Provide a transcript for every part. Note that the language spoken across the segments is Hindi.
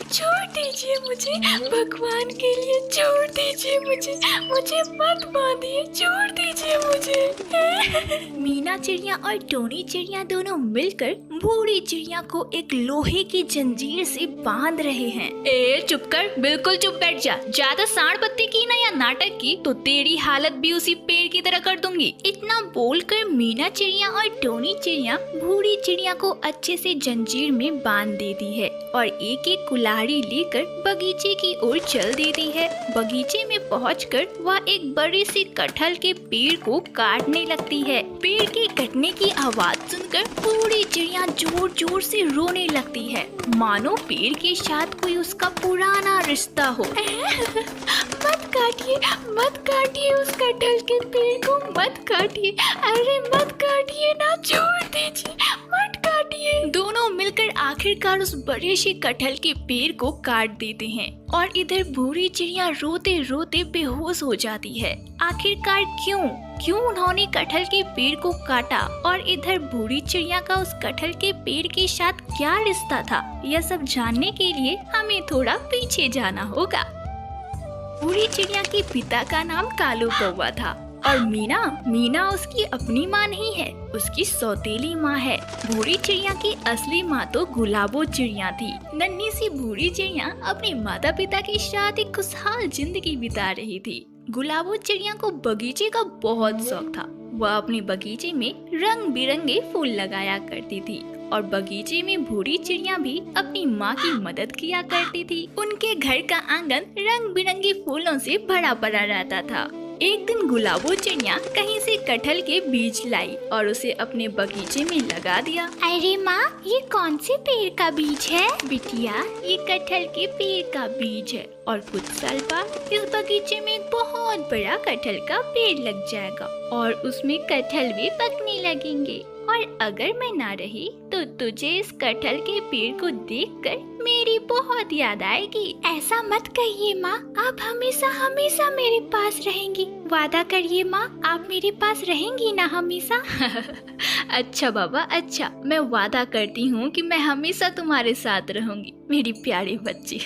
छोड़ दीजिए मुझे, भगवान के लिए छोड़ दीजिए मुझे मत बांधिए, छोड़ दीजिए मुझे। मीना चिड़िया और टोनी चिड़िया दोनों मिलकर बूढ़ी चिड़िया को एक लोहे की जंजीर से बांध रहे हैं। ए चुप कर, बिल्कुल चुप बैठ जा। ज्यादा सांड बत्ती की ना या नाटक की तो तेरी हालत भी उसी पेड़ की तरह कर दूंगी। इतना बोलकर मीना चिड़िया और टोनी चिड़िया बूढ़ी चिड़िया को अच्छे से जंजीर में बांध देती है और एक एक कुल्हाड़ी लेकर बगीचे की ओर चल देती है। बगीचे में पहुंचकर वह एक बड़े से कटहल के पेड़ को काटने लगती है। पेड़ के कटने की आवाज सुनकर बूढ़ी चिड़िया जोर जोर से रोने लगती है, मानो पेड़ के साथ कोई उसका पुराना रिश्ता हो। मत काटिए उस कटहल के पेड़ को, मत काटिए, अरे मत काटिए ना, छोड़ दीजिए, मत काटिए। दोनों मिलकर आखिरकार उस बड़े से कटहल के पेड़ को काट देते हैं और इधर बूढ़ी चिड़िया रोते रोते बेहोश हो जाती है। आखिरकार क्यों उन्होंने कटहल के पेड़ को काटा और इधर बूढ़ी चिड़िया का उस कटहल के पेड़ के साथ क्या रिश्ता था, यह सब जानने के लिए हमें थोड़ा पीछे जाना होगा। बूढ़ी चिड़िया के पिता का नाम कालू कौवा था और मीना उसकी अपनी माँ नहीं है, उसकी सौतेली माँ है। बूढ़ी चिड़िया की असली माँ तो गुलाबो चिड़िया थी। नन्ही सी बूढ़ी चिड़िया अपने माता पिता के साथ एक खुशहाल जिंदगी बिता रही थी। गुलाबो चिड़िया को बगीचे का बहुत शौक था। वह अपने बगीचे में रंग बिरंगे फूल लगाया करती थी और बगीचे में बूढ़ी चिड़िया भी अपनी माँ की मदद किया करती थी। उनके घर का आंगन रंग बिरंगे फूलों से भरा भरा रहता था। एक दिन गुलाबो चिड़िया कहीं से कटहल के बीज लाई और उसे अपने बगीचे में लगा दिया। अरे माँ, ये कौन से पेड़ का बीज है? बिटिया, ये कटहल के पेड़ का बीज है और कुछ साल बाद इस बगीचे में एक बहुत बड़ा कटहल का पेड़ लग जाएगा और उसमें कटहल भी पकने लगेंगे और अगर मैं ना रही तो तुझे इस कटहल के पेड़ को देखकर मेरी बहुत याद आएगी। ऐसा मत कहिए माँ, आप हमेशा हमेशा मेरे पास रहेंगी। वादा करिए माँ, आप मेरे पास रहेंगी ना हमेशा। अच्छा बाबा, अच्छा, मैं वादा करती हूँ कि मैं हमेशा तुम्हारे साथ रहूंगी मेरी प्यारी बच्ची।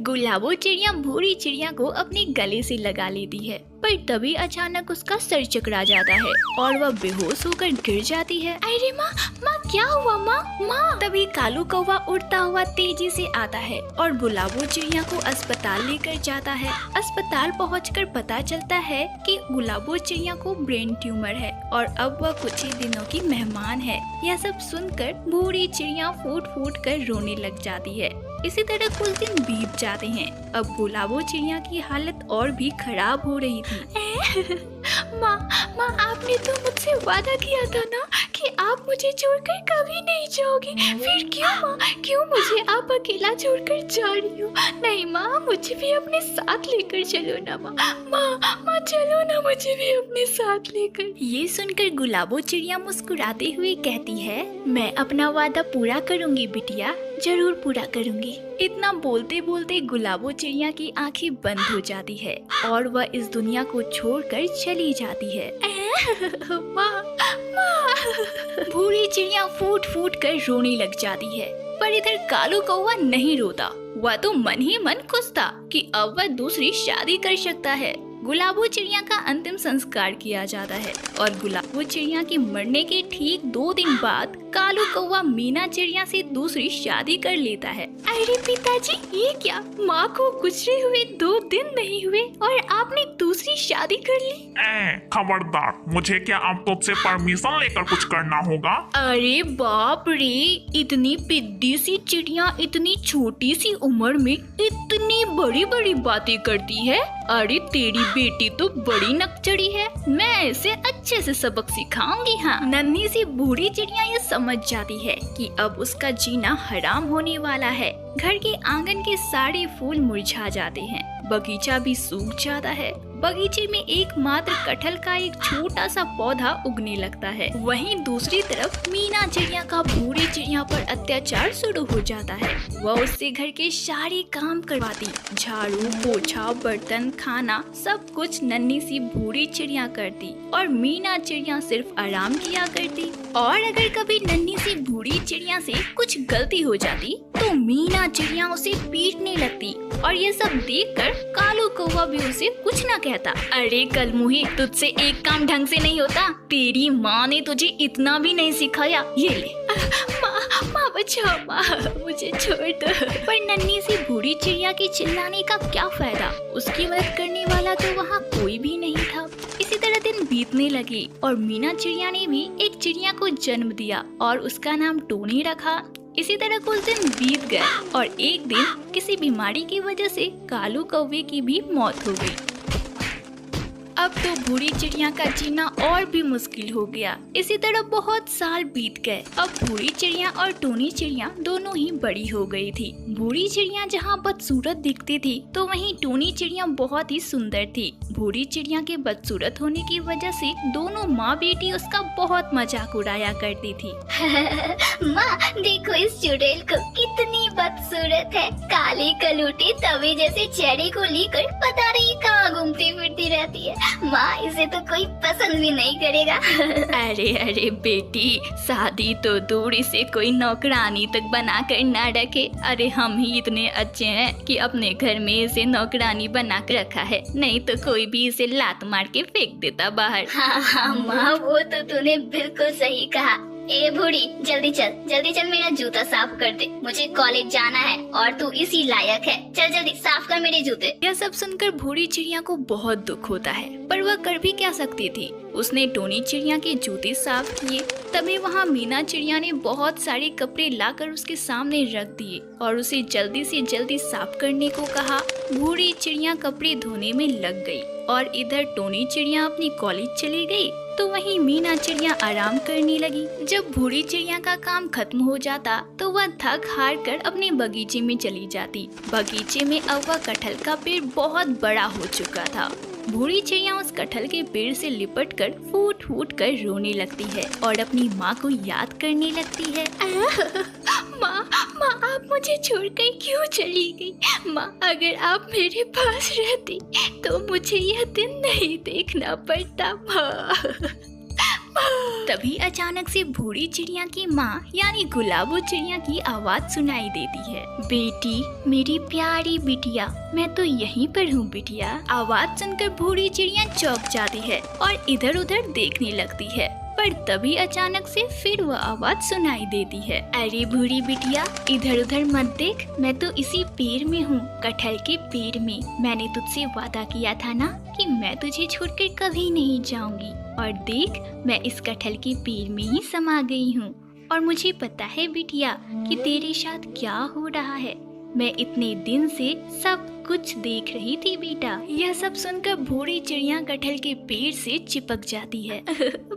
गुलाबो चिड़िया बूढ़ी चिड़िया को अपने गले से लगा लेती है, पर तभी अचानक उसका सर चकरा जाता है और वह बेहोश होकर गिर जाती है। अरे माँ, क्या हुआ माँ? तभी कालू कौवा उड़ता हुआ तेजी से आता है और गुलाबो चिड़िया को अस्पताल लेकर जाता है। अस्पताल पहुंचकर पता चलता है कि गुलाबो चिड़िया को ब्रेन ट्यूमर है और अब वह कुछ ही दिनों की मेहमान है। यह सब सुनकर बूढ़ी चिड़िया फूट फूट कर रोने लग जाती है। इसी तरह कुछ दिन बीत जाते हैं। अब गुलाबो चिड़िया की हालत और भी खराब हो रही थी। माँ, आपने तो मुझसे वादा किया था ना कि आप मुझे छोड़कर कभी नहीं जाओगी, फिर क्यों मुझे आप अकेला छोड़कर जा रही हो? नहीं माँ, मुझे भी अपने साथ लेकर चलो ना माँ, चलो ना, मुझे भी अपने साथ लेकर। ये सुनकर गुलाबो चिड़िया मुस्कुराते हुए कहती है, मैं अपना वादा पूरा करूँगी बिटिया, जरूर पूरा करूँगी। इतना बोलते बोलते गुलाबो चिड़िया की आंखें बंद हो जाती है और वह इस दुनिया को छोड़कर चली जाती है। माँ। बूढ़ी चिड़िया फूट फूट कर रोने लग जाती है, पर इधर कालू कौवा नहीं रोता। वह तो मन ही मन खुश था कि अब वह दूसरी शादी कर सकता है। गुलाबो चिड़िया का अंतिम संस्कार किया जाता है और गुलाबो चिड़िया के मरने के ठीक 2 दिन बाद कालू कौवा मीना चिड़िया से दूसरी शादी कर लेता है। अरे पिताजी, ये क्या? माँ को गुजरे हुए 2 दिन नहीं हुए और आपने दूसरी शादी कर ली? खबरदार, मुझे क्या अब तुझसे परमिशन लेकर कुछ करना होगा? अरे बाप रे, इतनी पिद्दी सी चिड़िया इतनी छोटी सी उम्र में इतनी बड़ी बड़ी बातें करती है। अरे तेरी बेटी तो बड़ी नकचड़ी है, मैं इसे अच्छे से सबक सिखाऊंगी। हाँ, नन्ही सी बूढ़ी चिड़िया ये समझ जाती है कि अब उसका जीना हराम होने वाला है। घर के आंगन के सारे फूल मुरझा जाते हैं, बगीचा भी सूख जाता है। बगीचे में एकमात्र कटहल का एक छोटा सा पौधा उगने लगता है। वहीं दूसरी तरफ मीना चिड़िया का बूढ़ी चिड़िया पर अत्याचार शुरू हो जाता है। वह उससे घर के सारे काम करवाती, झाड़ू पोछा बर्तन खाना सब कुछ नन्ही सी बूढ़ी चिड़िया करती और मीना चिड़िया सिर्फ आराम किया करती। और अगर कभी नन्ही सी बूढ़ी चिड़िया से कुछ गलती हो जाती तो मीना चिड़िया उसे पीटने लगती और ये सब देखकर कालू कौवा भी उसे कुछ ना कहता। अरे कलमुही, तुझसे एक काम ढंग से नहीं होता? तेरी माँ ने तुझे इतना भी नहीं सिखाया? ये ले। माँ बचाओ, माँ मुझे छोड़ दो। पर नन्ही सी बूढ़ी चिड़िया के चिल्लाने का क्या फायदा? उसकी मदद करने वाला तो वहाँ कोई भी नहीं था। इसी तरह दिन बीतने लगे और मीना चिड़िया ने भी एक चिड़िया को जन्म दिया और उसका नाम टोनी रखा। इसी तरह कुछ दिन बीत गए और एक दिन किसी बीमारी की वजह से कालू कौवे की भी मौत हो गई। अब तो बूढ़ी चिड़िया का जीना और भी मुश्किल हो गया। इसी तरह बहुत साल बीत गए। अब बूढ़ी चिड़िया और टोनी चिड़िया दोनों ही बड़ी हो गई थी। बूढ़ी चिड़िया जहाँ बदसूरत दिखती थी तो वहीं टोनी चिड़िया बहुत ही सुंदर थी। बूढ़ी चिड़िया के बदसूरत होने की वजह से दोनों माँ बेटी उसका बहुत मजाक उड़ाया करती थी। माँ देखो इस चुड़ैल को, कितनी बदसूरत है। काली कलूटी तवे जैसे चेहरे को लेकर पता नहीं कहाँ घूमती फिरती रहती है। माँ इसे तो कोई पसंद भी नहीं करेगा। अरे अरे बेटी, शादी तो दूर से कोई नौकरानी तक बना कर ना रखे। अरे हम ही इतने अच्छे हैं कि अपने घर में इसे नौकरानी बना कर रखा है, नहीं तो कोई भी इसे लात मार के फेंक देता बाहर। हाँ माँ, वो तो तूने बिल्कुल सही कहा। ए बूढ़ी, जल्दी चल मेरा जूता साफ कर दे। मुझे कॉलेज जाना है और तू इसी लायक है। चल जल्दी साफ कर मेरे जूते। यह सब सुनकर बूढ़ी चिड़िया को बहुत दुख होता है, पर वह कर भी क्या सकती थी। उसने टोनी चिड़िया के जूते साफ किए। तभी वहाँ मीना चिड़िया ने बहुत सारे कपड़े लाकर उसके सामने रख दिए और उसे जल्दी से जल्दी साफ करने को कहा। बूढ़ी चिड़िया कपड़े धोने में लग गई और इधर टोनी चिड़िया अपनी कॉलेज चली गई तो वहीं मीना चिड़िया आराम करने लगी। जब बूढ़ी चिड़िया का काम खत्म हो जाता तो वह थक हार कर अपने बगीचे में चली जाती। बगीचे में अब वह कटहल का पेड़ बहुत बड़ा हो चुका था। बूढ़ी चिड़िया उस कटहल के पेड़ से लिपट कर फूट फूट कर रोने लगती है और अपनी माँ को याद करने लगती है। माँ आप मुझे छोड़कर क्यों चली गई? माँ अगर आप मेरे पास रहती तो मुझे यह दिन नहीं देखना पड़ता। माँ तभी अचानक से बूढ़ी चिड़िया की माँ यानी गुलाबो चिड़िया की आवाज सुनाई देती है। बेटी, मेरी प्यारी बिटिया, मैं तो यहीं पर हूँ बिटिया। आवाज सुनकर बूढ़ी चिड़िया चौंक जाती है और इधर उधर देखने लगती है, पर तभी अचानक से फिर वह आवाज सुनाई देती है। अरे बूढ़ी बिटिया, इधर उधर मत देख, मैं तो इसी पेड़ में हूँ, कटहल के पेड़ में। मैंने तुझसे वादा किया था ना कि मैं तुझे छोड़कर कभी नहीं जाऊंगी, और देख मैं इस कटहल के पेड़ में ही समा गई हूँ। और मुझे पता है बिटिया कि तेरे साथ क्या हो रहा है। मैं इतने दिन से सब कुछ देख रही थी बेटा। यह सब सुनकर बूढ़ी चिड़िया कटहल के पेड़ से चिपक जाती है।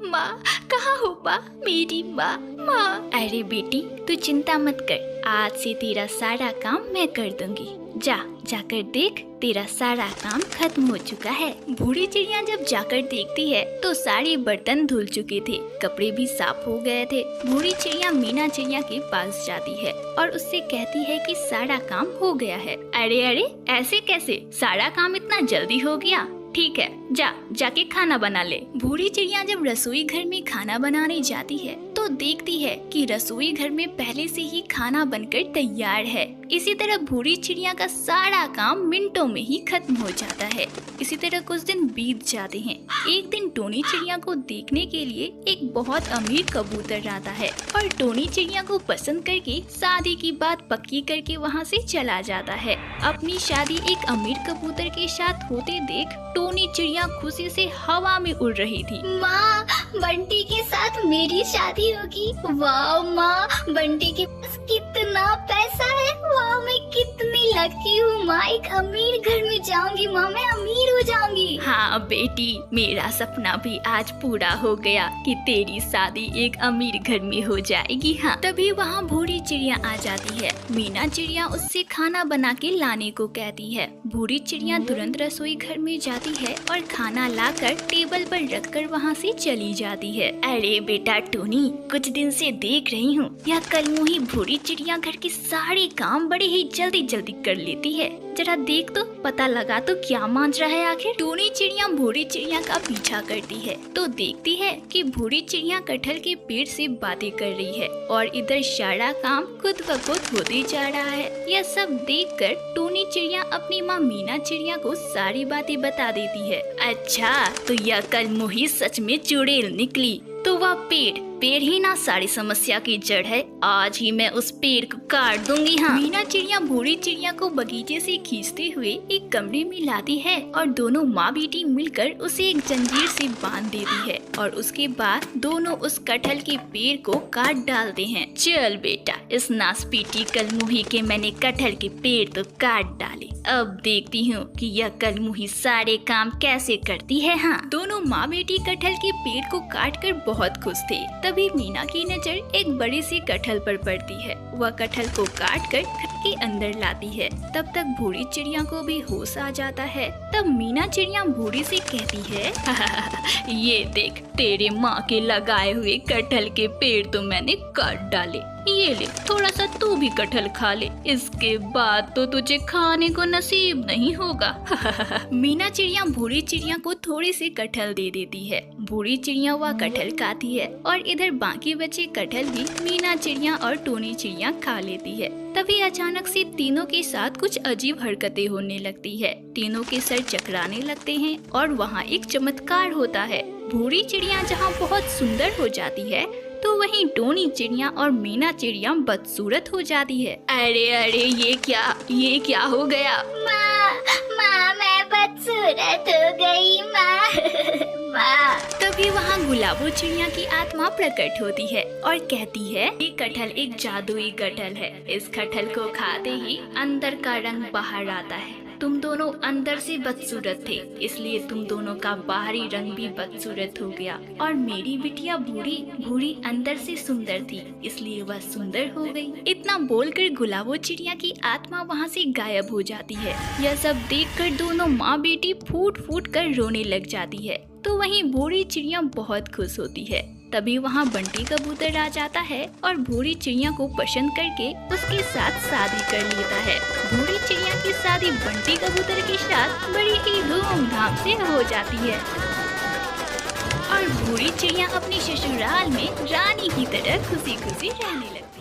माँ कहाँ हो माँ, मेरी माँ। अरे बेटी तू चिंता मत कर, आज से तेरा सारा काम मैं कर दूंगी। जाकर देख, तेरा सारा काम खत्म हो चुका है। बूढ़ी चिड़िया जब जाकर देखती है तो सारे बर्तन धुल चुके थे, कपड़े भी साफ हो गए थे। बूढ़ी चिड़िया मीना चिड़िया के पास जाती है और उससे कहती है कि सारा काम हो गया है। अरे ऐसे कैसे, सारा काम इतना जल्दी हो गया? ठीक है, जाके खाना बना ले। बूढ़ी चिड़िया जब रसोई घर में खाना बनाने जाती है तो देखती है कि रसोई घर में पहले से ही खाना बनकर तैयार है। इसी तरह बूढ़ी चिड़िया का सारा काम मिनटों में ही खत्म हो जाता है। इसी तरह कुछ दिन बीत जाते हैं। एक दिन टोनी चिड़िया को देखने के लिए एक बहुत अमीर कबूतर आता है और टोनी चिड़िया को पसंद करके शादी की बात पक्की करके वहाँ से चला जाता है। अपनी शादी एक अमीर कबूतर के साथ होते देख टोनी चिड़िया खुशी से हवा में उड़ रही थी। माँ बंटी के साथ मेरी शादी होगी। वाह माँ, बंटी के पास कितना पैसा है। वाह मैं कितनी लकी हूँ माँ, एक अमीर घर में जाऊंगी माँ, मैं अमीर हो जाऊंगी। हाँ बेटी, मेरा सपना भी आज पूरा हो गया कि तेरी शादी एक अमीर घर में हो जाएगी। हाँ तभी वहाँ बूढ़ी चिड़िया आ जाती है। मीना चिड़िया उससे खाना बना के लाने को कहती है। बूढ़ी चिड़िया तुरंत रसोई घर में जाती है और खाना लाकर टेबल पर रखकर वहाँ से चली जाती है। अरे बेटा टोनी, कुछ दिन से देख रही हूँ यह कलमुही बूढ़ी चिड़िया घर के सारे काम बड़े ही जल्दी कर लेती है। जरा देख तो, पता लगा तो क्या मांझ रहा है आखिर। टूनी चिड़िया भूरी चिड़िया का पीछा करती है तो देखती है कि भूरी चिड़िया कटहल के पेड़ से बातें कर रही है और इधर सारा काम खुद ब खुद होते जा रहा है। यह सब देखकर टूनी चिड़िया अपनी माँ मीना चिड़िया को सारी बातें बता देती है। अच्छा, तो यह कल मुही सच में चुड़ैल निकली, तो वह पेड़ ही ना सारी समस्या की जड़ है। आज ही मैं उस पेड़ को काट दूंगी। हाँ, मीना चिड़िया भूरी चिड़िया को बगीचे से खींचते हुए एक कमरे में लाती है और दोनों माँ बेटी मिलकर उसे एक जंजीर से बांध देती है और उसके बाद दोनों उस कटहल के पेड़ को काट डालते हैं। चल बेटा, इस नासपीटी कलमुही के मैंने कटहल के पेड़ तो काट डाले, अब देखती हूँ कि यह कलमुही सारे काम कैसे करती है। हाँ, दोनों माँ बेटी कटहल के पेड़ को काट कर बहुत खुश थे। तभी मीना की नजर एक बड़े से कटहल पर पड़ती है। वह कटहल को काट कर घर के अंदर लाती है। तब तक भूरी चिड़िया को भी होश आ जाता है। तब मीना चिड़िया भूरी से कहती है ये देख, तेरे माँ के लगाए हुए कटहल के पेड़ तो मैंने काट डाले, ये ले थोड़ा सा तू भी कटहल खा ले, इसके बाद तो तुझे खाने को नसीब नहीं होगा। मीना चिड़िया भूरी चिड़िया को थोड़े से कटहल दे देती है। भूरी चिड़िया वह कटहल खाती है और इधर बाकी बचे कटहल भी मीना चिड़िया और टूनी चिड़िया खा लेती है। तभी अचानक से तीनों के साथ कुछ अजीब हरकतें होने लगती है। तीनों के सर चकराने लगते हैं और वहाँ एक चमत्कार होता है। भूरी चिड़िया जहाँ बहुत सुंदर हो जाती है तो वहीं टोनी चिड़िया और मीना चिड़िया बदसूरत हो जाती है। अरे अरे, ये क्या हो गया? माँ मैं बदसूरत हो गई माँ। तभी वहाँ गुलाबो चिड़िया की आत्मा प्रकट होती है और कहती है, ये कटहल एक जादुई कटहल है। इस कटहल को खाते ही अंदर का रंग बाहर आता है। तुम दोनों अंदर से बदसूरत थे, इसलिए तुम दोनों का बाहरी रंग भी बदसूरत हो गया। और मेरी बिटिया भूरी अंदर से सुंदर थी, इसलिए वह सुंदर हो गई। इतना बोलकर गुलाबो चिड़िया की आत्मा वहाँ से गायब हो जाती है। यह सब देखकर दोनों माँ बेटी फूट फूट कर रोने लग जाती है। तो वहीं भूरी चिड़िया बहुत खुश होती है। तभी वहाँ बंटी कबूतर आ जाता है और भूरी चिड़िया को पसंद करके उसके साथ शादी कर लेता है। भूरी चिड़िया की शादी बंटी कबूतर के साथ बड़ी ही धूमधाम से हो जाती है और भूरी चिड़िया अपनी ससुराल में रानी की तरह खुशी खुशी रहने लगती है।